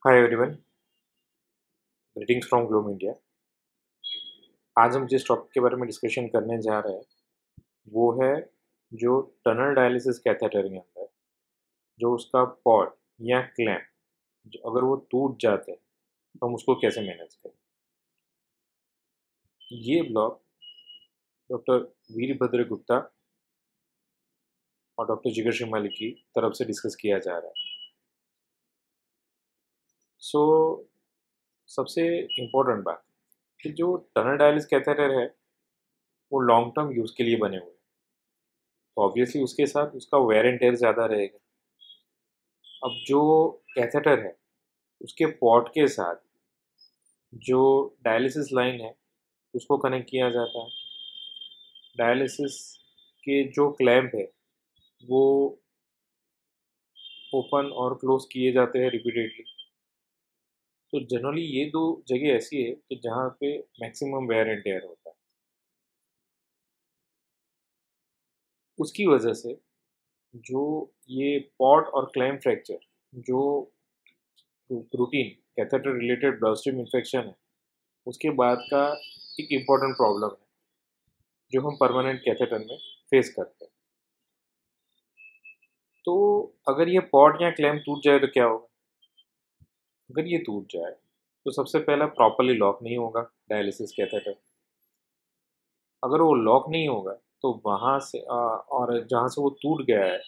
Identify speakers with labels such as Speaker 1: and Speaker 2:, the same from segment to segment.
Speaker 1: Hi everyone, greetings from ग्लोम India. आज हम जिस टॉपिक के बारे में डिस्कशन करने जा रहे हैं वो है जो टनल डायलिसिस कैथेटर के अंदर जो उसका पॉट या क्लैंप अगर वो टूट जाते हैं तो हम उसको कैसे मैनेज करें। ये ब्लॉग डॉक्टर वीरभद्र गुप्ता और डॉक्टर जिगर शिमाली की तरफ से डिस्कस किया जा रहा है। सो सबसे इम्पोर्टेंट बात कि जो टनल डायलिसिस कैथेटर है वो लॉन्ग टर्म यूज़ के लिए बने हुए हैं, तो ऑब्वियसली उसके साथ उसका वेयर एंड टेयर ज़्यादा रहेगा। अब जो कैथेटर है उसके पॉट के साथ जो डायलिसिस लाइन है उसको कनेक्ट किया जाता है। डायलिसिस के जो क्लैंप है वो ओपन और क्लोज किए जाते हैं रिपीटेडली। तो जनरली ये दो जगह ऐसी है कि जहाँ पे मैक्सिमम वेयर एंड टेयर होता है। उसकी वजह से जो ये पॉट और क्लैंप फ्रैक्चर जो routine catheter related bloodstream infection है उसके बाद का एक इम्पॉर्टेंट प्रॉब्लम है जो हम परमानेंट कैथेटर में फेस करते हैं। तो अगर ये पॉट या क्लैंप टूट जाए तो क्या होगा? अगर ये टूट जाए तो सबसे पहला प्रॉपरली लॉक नहीं होगा डायलिसिस कैथेटर। अगर वो लॉक नहीं होगा तो वहाँ से और जहाँ से वो टूट गया है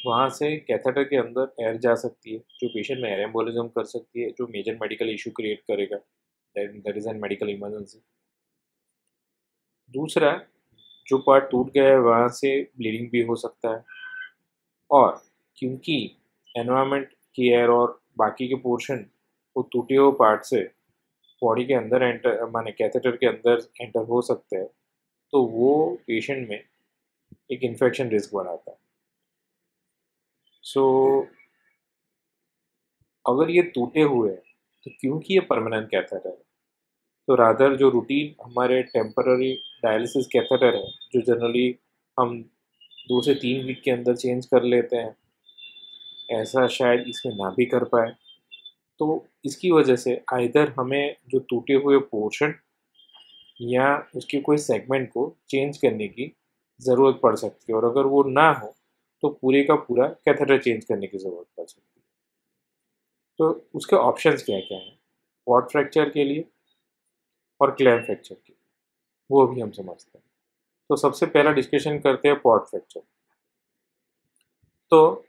Speaker 1: वहाँ से कैथेटर के अंदर एयर जा सकती है जो पेशेंट में एयर एम्बोलिज्म कर सकती है जो मेजर मेडिकल इशू क्रिएट करेगा। That is an medical emergency. दूसरा, जो पार्ट टूट गया है वहाँ से ब्लीडिंग भी हो सकता है, और क्योंकि एनवायरनमेंट की एयर और बाकी के पोर्शन वो टूटे हुए पार्ट से बॉडी के अंदर एंटर माने कैथेटर के अंदर एंटर हो सकते हैं, तो वो पेशेंट में एक इन्फेक्शन रिस्क बढ़ाता है। सो अगर ये टूटे हुए हैं तो क्योंकि ये परमानेंट कैथेटर है तो रादर जो रूटीन हमारे टेम्पररी डायलिसिस कैथेटर है जो जनरली हम 2 से 3 वीक के अंदर चेंज कर लेते हैं, ऐसा शायद इसमें ना भी कर पाए। तो इसकी वजह से आइदर हमें जो टूटे हुए पोर्शन या उसके कोई सेगमेंट को चेंज करने की ज़रूरत पड़ सकती है, और अगर वो ना हो तो पूरे का पूरा कैथेटर चेंज करने की ज़रूरत पड़ सकती है। तो उसके ऑप्शंस क्या क्या हैं पॉट फ्रैक्चर के लिए और क्लैम फ्रैक्चर के लिए, वो भी हम समझते हैं। तो सबसे पहला डिस्कशन करते हैं पॉट फ्रैक्चर। तो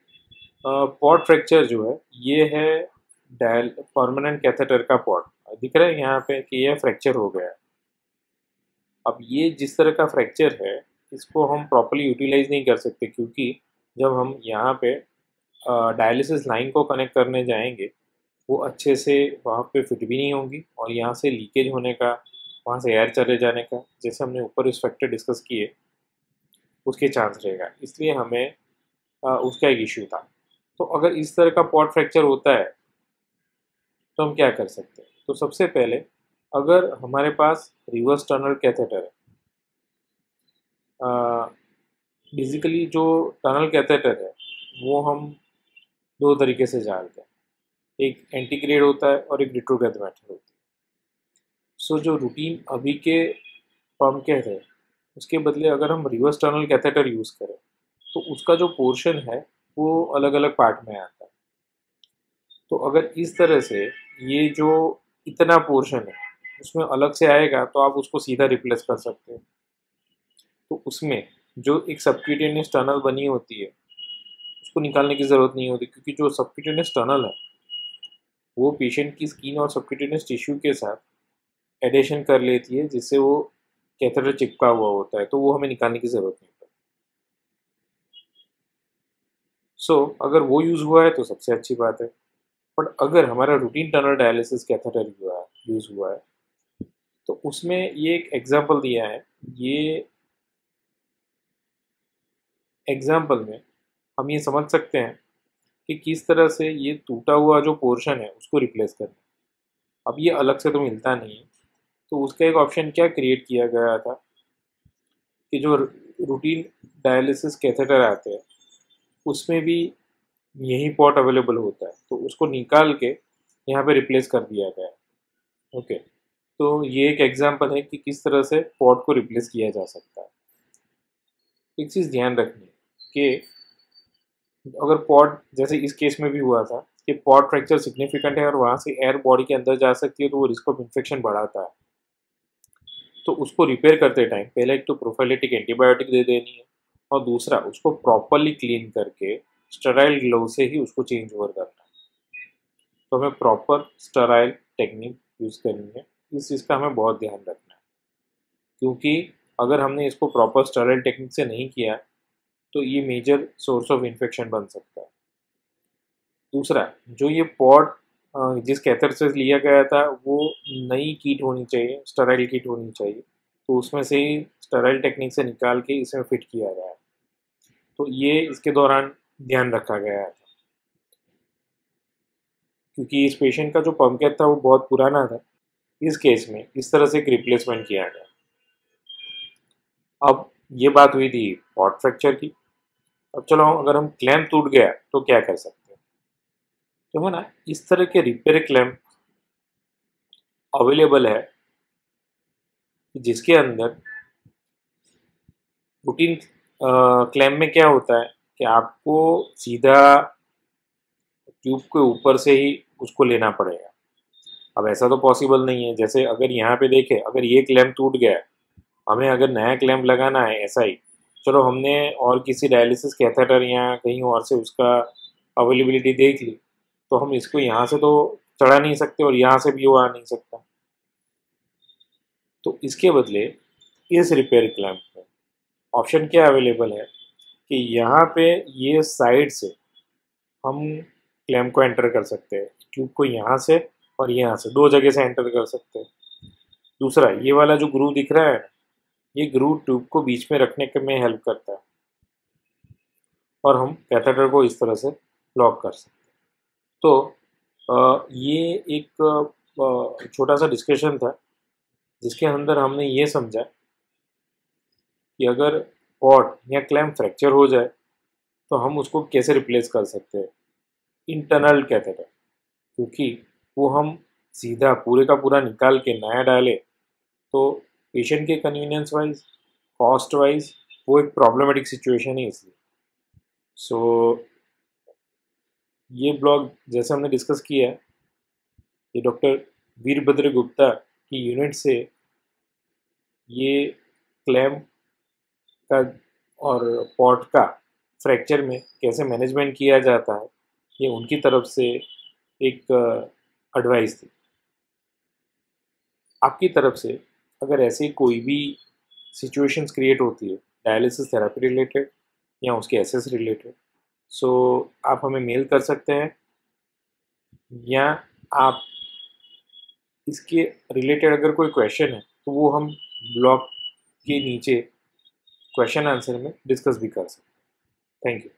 Speaker 1: पॉट फ्रैक्चर जो है ये है डायल परमानेंट कैथेटर का पॉट दिख रहा है यहाँ पे कि यह फ्रैक्चर हो गया है। अब ये जिस तरह का फ्रैक्चर है इसको हम प्रॉपर्ली यूटिलाइज नहीं कर सकते, क्योंकि जब हम यहाँ पे डायलिसिस लाइन को कनेक्ट करने जाएंगे वो अच्छे से वहाँ पे फिट भी नहीं होंगी, और यहाँ से लीकेज होने का, वहाँ से एयर चले जाने का, जैसे हमने ऊपर इस फैक्टर डिस्कस किए, उसके चांस रहेगा। इसलिए हमें उसका एक इश्यू था। तो अगर इस तरह का पॉट फ्रैक्चर होता है तो हम क्या कर सकते हैं? तो सबसे पहले अगर हमारे पास रिवर्स टनल कैथेटर है, बेसिकली जो टनल कैथेटर है वो हम दो तरीके से जानते हैं, एक एंटीग्रेड होता है और एक रिट्रोग्रेड मेथड होती है। सो जो रूटीन अभी के पंप के है उसके बदले अगर हम रिवर्स टनल कैथेटर यूज़ करें तो उसका जो पोर्शन है वो अलग अलग पार्ट में आता है। तो अगर इस तरह से ये जो इतना पोर्शन है उसमें अलग से आएगा तो आप उसको सीधा रिप्लेस कर सकते हैं। तो उसमें जो एक सबक्यूटेनियस टनल बनी होती है उसको निकालने की ज़रूरत नहीं होती, क्योंकि जो सबक्यूटेनियस टनल है वो पेशेंट की स्किन और सबक्यूटेनियस टिश्यू के साथ एडेशन कर लेती है, जिससे वो कैथेटर चिपका हुआ होता है, तो वो हमें निकालने की ज़रूरत नहीं पड़ती। अगर वो यूज़ हुआ है तो सबसे अच्छी बात है। बट अगर हमारा routine tunnel dialysis catheter use हुआ है तो उसमें ये एक एग्जांपल दिया है। ये एग्जांपल में हम ये समझ सकते हैं कि किस तरह से ये टूटा हुआ जो पोर्शन है उसको रिप्लेस करना। अब ये अलग से तो मिलता नहीं है, तो उसका एक ऑप्शन क्या क्रिएट किया गया था कि जो रूटीन डायलिसिस कैथेटर आते हैं उसमें भी यही पॉट अवेलेबल होता है, तो उसको निकाल के यहाँ पे रिप्लेस कर दिया गया है। ओके, तो ये एक एग्जांपल है कि किस तरह से पॉट को रिप्लेस किया जा सकता है। एक चीज़ ध्यान रखनी है कि अगर पॉट, जैसे इस केस में भी हुआ था कि पॉट फ्रैक्चर सिग्निफिकेंट है और वहाँ से एयर बॉडी के अंदर जा सकती है, तो वो रिस्क ऑफ इन्फेक्शन बढ़ाता है। तो उसको रिपेयर करते टाइम पहले एक तो प्रोफाइलेटिक एंटीबायोटिक दे देनी है, और दूसरा उसको प्रॉपरली क्लीन करके स्टेराइल ग्लव से ही उसको चेंज ओवर करना है। तो हमें प्रॉपर स्टेराइल टेक्निक यूज़ करनी है, इस चीज़ का हमें बहुत ध्यान रखना है, क्योंकि अगर हमने इसको प्रॉपर स्टेराइल टेक्निक से नहीं किया तो ये मेजर सोर्स ऑफ इन्फेक्शन बन सकता है। दूसरा, जो ये पॉट जिस कैथर से लिया गया था वो नई किट होनी चाहिए, स्टेराइल किट होनी चाहिए, तो उसमें से ही स्टेराइल टेक्निक से निकाल के इसमें फिट किया गया है। तो ये इसके दौरान ध्यान रखा गया था, क्योंकि इस पेशेंट का जो पम्प कैथ था वो बहुत पुराना था। इस केस में इस तरह से एक रिप्लेसमेंट किया गया। अब ये बात हुई थी पॉट फ्रैक्चर की। अब चलो, अगर हम क्लैम्प टूट गया तो क्या कर सकते हैं? तो है ना, इस तरह के रिपेयर क्लैम्प अवेलेबल है, जिसके अंदर रूटीन क्लैम्प में क्या होता है कि आपको सीधा ट्यूब के ऊपर से ही उसको लेना पड़ेगा। अब ऐसा तो पॉसिबल नहीं है। जैसे अगर यहाँ पे देखें, अगर ये क्लैम्प टूट गया है, हमें अगर नया क्लैम्प लगाना है ऐसा ही, चलो हमने और किसी डायलिसिस कैथेटर या कहीं और से उसका अवेलेबिलिटी देख ली, तो हम इसको यहाँ से तो चढ़ा नहीं सकते और यहाँ से भी वो आ नहीं सकता। तो इसके बदले इस रिपेयर क्लैम्प में ऑप्शन क्या अवेलेबल है कि यहाँ पे ये साइड से हम क्लैम्प को एंटर कर सकते हैं, ट्यूब को यहाँ से और यहाँ से, दो जगह से एंटर कर सकते हैं। दूसरा, ये वाला जो ग्रूव दिख रहा है, ये ग्रूव ट्यूब को बीच में रखने के में हेल्प करता है, और हम कैथेटर को इस तरह से लॉक कर सकते हैं। तो ये एक छोटा सा डिस्कशन था, जिसके अंदर हमने ये समझा कि अगर पॉट या क्लैम्प फ्रैक्चर हो जाए तो हम उसको कैसे रिप्लेस कर सकते हैं इंटरनल कैथेटर, क्योंकि वो हम सीधा पूरे का पूरा निकाल के नया डाले तो पेशेंट के कन्वीनियंस वाइज, कॉस्ट वाइज वो एक प्रॉब्लमेटिक सिचुएशन है। इसलिए ये ब्लॉग जैसे हमने डिस्कस किया है, ये डॉक्टर वीरभद्र गुप्ता की यूनिट से ये क्लैम्प का और पॉट का फ्रैक्चर में कैसे मैनेजमेंट किया जाता है, ये उनकी तरफ से एक एडवाइस थी। आपकी तरफ से अगर ऐसी कोई भी सिचुएशंस क्रिएट होती है डायलिसिस थेरेपी रिलेटेड या उसके एसेस रिलेटेड, सो आप हमें मेल कर सकते हैं, या आप इसके रिलेटेड अगर कोई क्वेश्चन है तो वो हम ब्लॉग के नीचे क्वेश्चन आंसर में डिस्कस भी कर सकते हैं। Thank you.